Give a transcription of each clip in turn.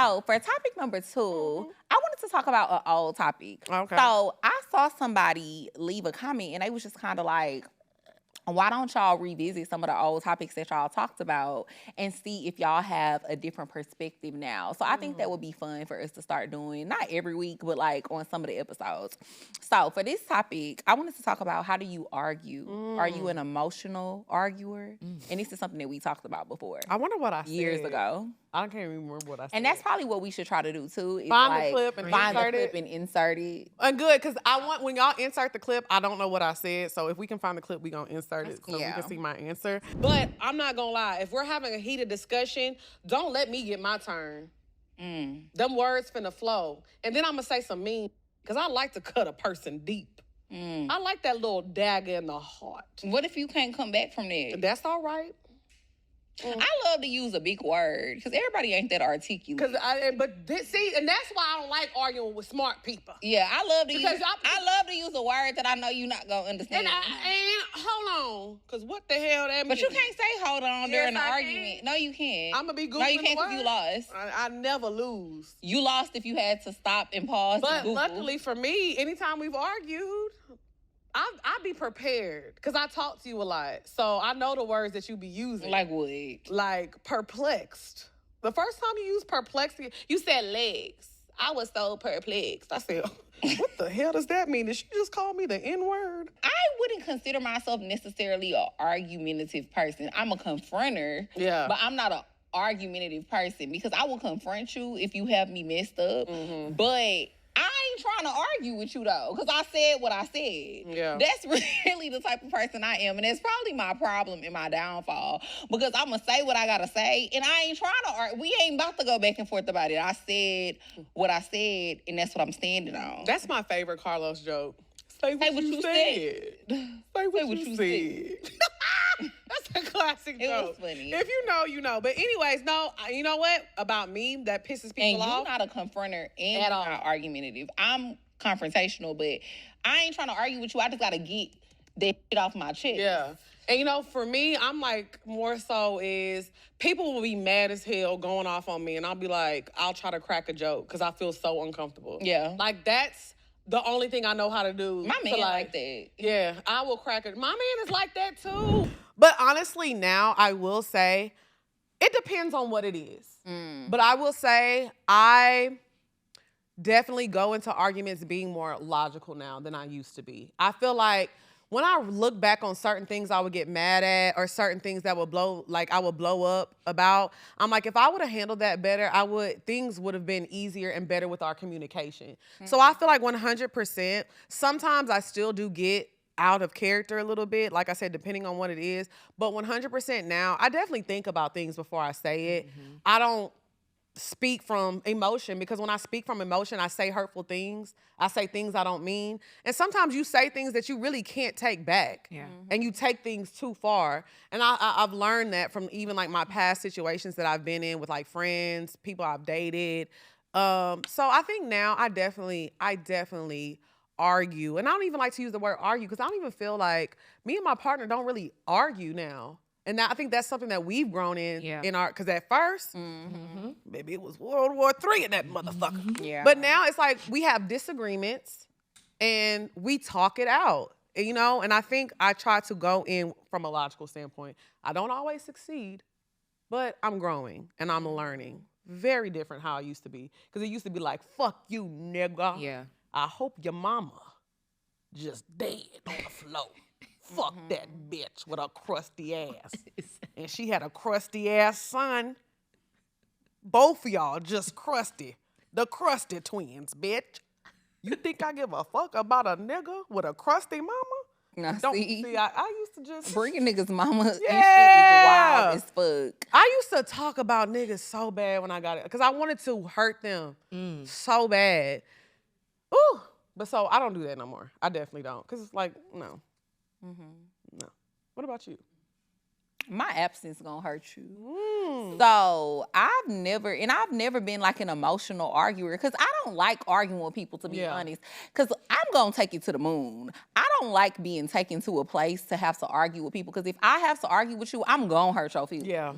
So for topic number 2, I wanted to talk about an old topic. Okay. So I saw somebody leave a comment and they was just kind of like, why don't y'all revisit some of the old topics that y'all talked about and see if y'all have a different perspective now? So I think that would be fun for us to start doing, not every week, but like on some of the episodes. So for this topic, I wanted to talk about, how do you argue? Are you an emotional arguer? And this is something that we talked about before. I wonder what I said. Years ago. I can't even remember what I said. And that's probably what we should try to do too. Is Find like, the clip and find insert the clip it. and insert it. And good, because I want, when y'all insert the clip, I don't know what I said. So if we can find the clip, we gonna insert it so we can see my answer. But I'm not gonna lie, if we're having a heated discussion, don't let me get my turn. Them words finna flow. And then I'm gonna say some mean, because I like to cut a person deep. I like that little dagger in the heart. What if you can't come back from that? That's all right. I love to use a big word because everybody ain't that articulate. See, and that's why I don't like arguing with smart people. Yeah, I love to use a word that I know you're not gonna understand. And hold on, because what the hell that means? But you can't say hold on during the I argument. can. No, you can't. I'm gonna be Googling No, you can't the because you word. lost. I never lose. You lost if you had to stop and pause. But and Google. luckily for me, anytime we've argued, I be prepared because I talk to you a lot. So I know the words that you be using. Like what? Like perplexed. The first time you used perplexed, you said legs. I was so perplexed. I said, what the hell does that mean? Did she just call me the N-word? I wouldn't consider myself necessarily an argumentative person. I'm a confronter. Yeah. But I'm not an argumentative person because I will confront you if you have me messed up. But I ain't trying to argue with you though, because I said what I said. Yeah. That's really the type of person I am, and that's probably my problem and my downfall, because I'm gonna say what I gotta say, and I ain't trying to argue. We ain't about to go back and forth about it. I said what I said, and that's what I'm standing on. That's my favorite Carlos joke. Say what you said. Say what you said. That's a classic joke. It was funny. If you know, you know. But anyways, no, you know what? About me, that pisses people off. And you're not a confronter and you're not argumentative. I'm confrontational, but I ain't trying to argue with you. I just got to get that shit off my chest. Yeah. And, you know, for me, I'm like, more so is people will be mad as hell going off on me. And I'll be like, I'll try to crack a joke because I feel so uncomfortable. Yeah. Like, that's the only thing I know how to do. My man like that. Yeah, I will crack it. My man is like that too. But honestly, now I will say, it depends on what it is. But I will say, I definitely go into arguments being more logical now than I used to be. I feel like when I look back on certain things I would get mad at or certain things that would I would blow up about, I'm like, if I would have handled that better, things would have been easier and better with our communication. So I feel like 100%, sometimes I still do get out of character a little bit, like I said, depending on what it is. But 100% now, I definitely think about things before I say it. I don't speak from emotion, because when I speak from emotion, I say hurtful things. I say things I don't mean. And sometimes you say things that you really can't take back. Yeah. And you take things too far. And I've learned that from even like my past situations that I've been in with like friends, people I've dated. So I think now I definitely argue. And I don't even like to use the word argue because I don't even feel like me and my partner don't really argue now. And I think that's something that we've grown in our, because at first, maybe it was World War III in that motherfucker. Yeah. But now it's like we have disagreements and we talk it out, you know? And I think I try to go in from a logical standpoint. I don't always succeed, but I'm growing and I'm learning. Very different how I used to be. Because it used to be like, fuck you, nigga. Yeah. I hope your mama just dead on the floor. Fuck that bitch with a crusty ass. And she had a crusty ass son. Both of y'all just crusty. The crusty twins, bitch. You think I give a fuck about a nigga with a crusty mama? Now, see, I used to just... Bringing niggas' mama and shit is wild as fuck. I used to talk about niggas so bad when I got it. Because I wanted to hurt them so bad. Ooh. But so I don't do that no more. I definitely don't. Because it's like, no. No. What about you? My absence gonna hurt you. So I've never been like an emotional arguer because I don't like arguing with people, to be honest, because I'm going to take it to the moon. I don't like being taken to a place to have to argue with people because if I have to argue with you, I'm going to hurt your feelings. Yeah.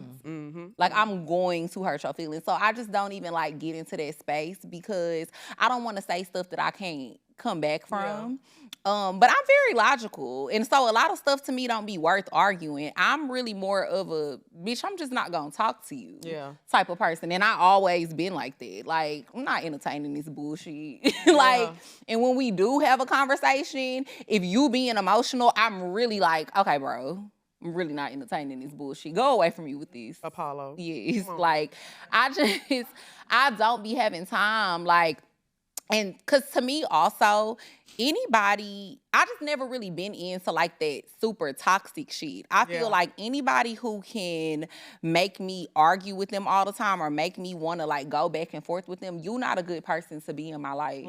Like I'm going to hurt your feelings. So I just don't even like get into that space because I don't want to say stuff that I can't come back from. But I'm very logical. And so a lot of stuff to me don't be worth arguing. I'm really more of a, bitch, I'm just not going to talk to you type of person. And I always been like that. Like, I'm not entertaining this bullshit. And when we do have a conversation, if you being emotional, I'm really like, okay, bro, I'm really not entertaining this bullshit. Go away from me with this. Apollo. Yes. Like, I don't be having time. Like, and because to me also, I just never really been into like that super toxic shit. I feel like anybody who can make me argue with them all the time or make me want to like go back and forth with them, you're not a good person to be in my life.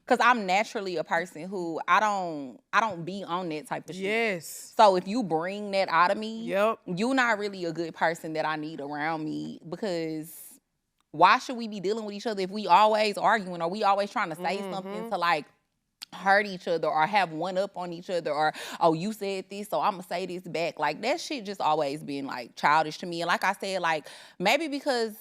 Because I'm naturally a person who I don't be on that type of shit. Yes. So if you bring that out of me, you're not really a good person that I need around me because why should we be dealing with each other if we always arguing or we always trying to say something to like hurt each other or have one up on each other or, oh, you said this, so I'm gonna say this back. Like that shit just always been like childish to me. And like I said, like maybe because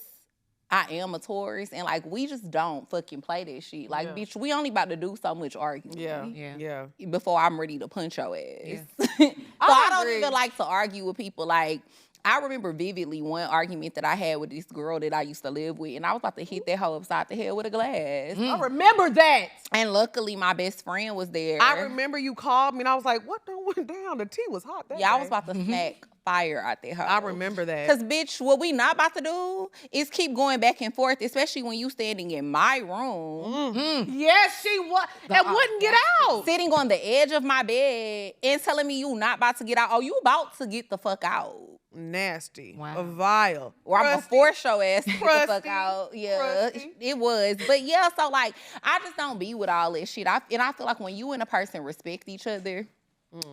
I am a Taurus and like we just don't fucking play that shit. Like, bitch, we only about to do so much arguing. Before I'm ready to punch your ass. So I don't even like to argue with people. Like, I remember vividly one argument that I had with this girl that I used to live with, and I was about to hit that hoe upside the head with a glass. I remember that. And luckily, my best friend was there. I remember you called me, and I was like, what done went down? The tea was hot that day. I was about to smack fire out that hoe. I remember that. Because, bitch, what we not about to do is keep going back and forth, especially when you standing in my room. Yes, she was. And wouldn't get out. Sitting on the edge of my bed and telling me you not about to get out. Oh, you about to get the fuck out. Nasty. Wow. Vile. Or I'm gonna force your ass to get the fuck out. Yeah, it was. But yeah, so like, I just don't be with all this shit. I feel like when you and a person respect each other,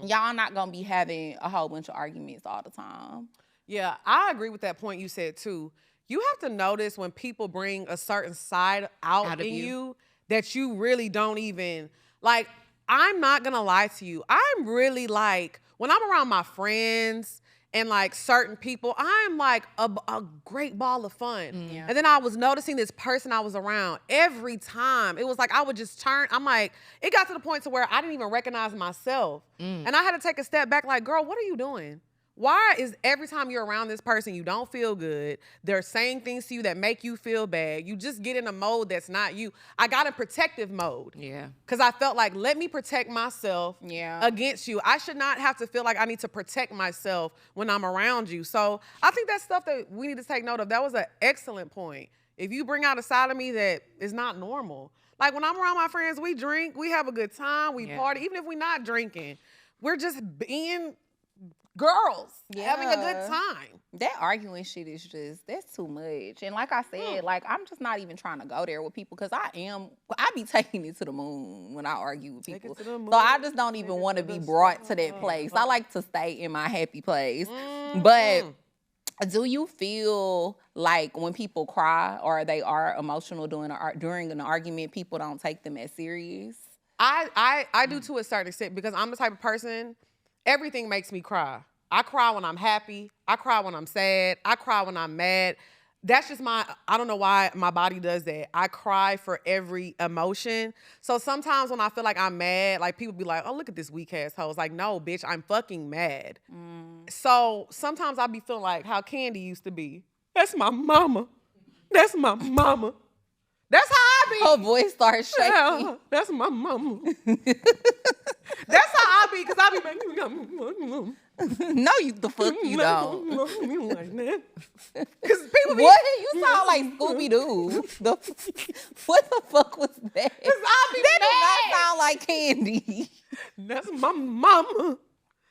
y'all not gonna be having a whole bunch of arguments all the time. Yeah, I agree with that point you said too. You have to notice when people bring a certain side out in you that you really don't even, like, I'm not gonna lie to you. I'm really like, when I'm around my friends and like certain people, I'm like a great ball of fun. And then I was noticing this person I was around every time. It was like I would just turn, I'm like, it got to the point to where I didn't even recognize myself. And I had to take a step back like, girl, what are you doing? Why is every time you're around this person, you don't feel good? They're saying things to you that make you feel bad. You just get in a mode that's not you. I got in protective mode. Yeah. Because I felt like, let me protect myself against you. I should not have to feel like I need to protect myself when I'm around you. So I think that's stuff that we need to take note of. That was an excellent point. If you bring out a side of me that is not normal. Like when I'm around my friends, we drink, we have a good time, we party. Even if we're not drinking, we're just being girls having a good time. That arguing shit is just, that's too much. And like I said, like I'm just not even trying to go there with people because I be taking it to the moon when I argue with people. So I just don't even want to be brought to that place. I like to stay in my happy place. But do you feel like when people cry or they are emotional during an argument, people don't take them as serious? I do to a certain extent because I'm the type of person, everything makes me cry. I cry when I'm happy. I cry when I'm sad. I cry when I'm mad. That's just I don't know why my body does that. I cry for every emotion. So sometimes when I feel like I'm mad, like people be like, oh, look at this weak ass hoe. It's like, no, bitch, I'm fucking mad. So sometimes I be feeling like how Candy used to be. That's my mama. That's my mama. That's how I be. Her voice starts shaking. Yeah, that's my mama. That's how I be, because I be like, no, you the fuck you don't. Like that. Because people be, what? You sound like Scooby-Doo. What the fuck was that? Because I be that mad. Did not sound like Candy. That's my mama.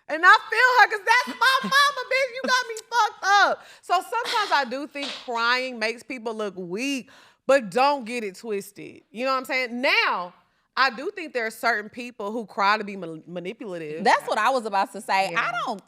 And I feel her because that's my mama, bitch. You got me fucked up. So sometimes I do think crying makes people look weak, but don't get it twisted. You know what I'm saying? Now, I do think there are certain people who cry to be manipulative. That's what I was about to say. Yeah. I don't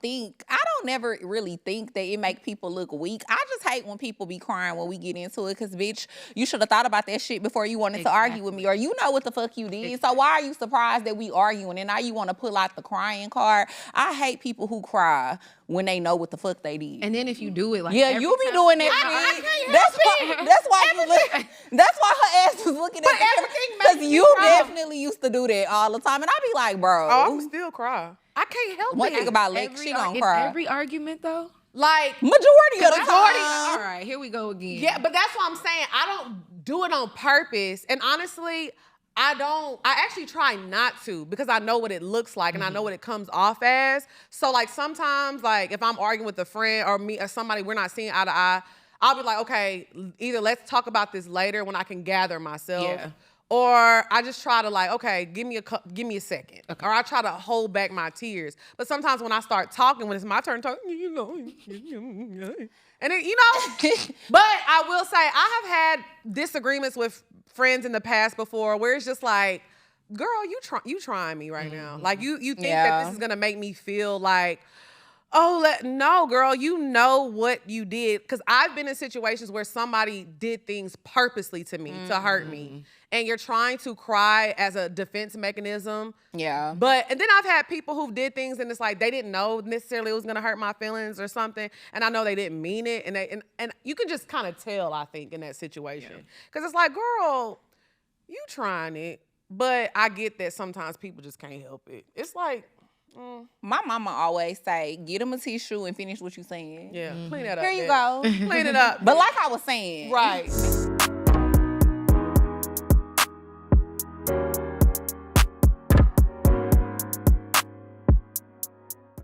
never really think that it make people look weak. I just hate when people be crying when we get into it, because bitch, you should have thought about that shit before you wanted to argue with me, or you know what the fuck you did. So why are you surprised that we arguing and now you want to pull out the crying card? I hate people who cry when they know what the fuck they did. And then if you do it like you be doing that shit. That's why her ass was looking at me. Because you definitely used to do that all the time. And I be like, bro. Oh, I'm still cry. I can't help it. One thing about Lex, she gonna cry. Every argument though? Like majority of the time. All right, here we go again. Yeah, but that's what I'm saying. I don't do it on purpose. And honestly, I actually try not to, because I know what it looks like and I know what it comes off as. So like sometimes, like if I'm arguing with a friend or me or somebody we're not seeing eye to eye, I'll be like, okay, either let's talk about this later when I can gather myself. Yeah. Or I just try to like, okay, give me a second. Okay. Or I try to hold back my tears. But sometimes when I start talking, when it's my turn to talk, and then, but I will say I have had disagreements with friends in the past before where it's just like, girl, you trying me right now. Like you think that this is gonna make me feel like, no, girl, you know what you did. Because I've been in situations where somebody did things purposely to me, to hurt me. And you're trying to cry as a defense mechanism. Yeah. And then I've had people who did things and it's like they didn't know necessarily it was gonna hurt my feelings or something. And I know they didn't mean it. And you can just kind of tell, I think, in that situation. Because it's like, girl, you trying it. But I get that sometimes people just can't help it. It's like, my mama always say, get him a tissue and finish what you saying. Yeah, clean that up. Here you go. Clean it up. But like I was saying. Right.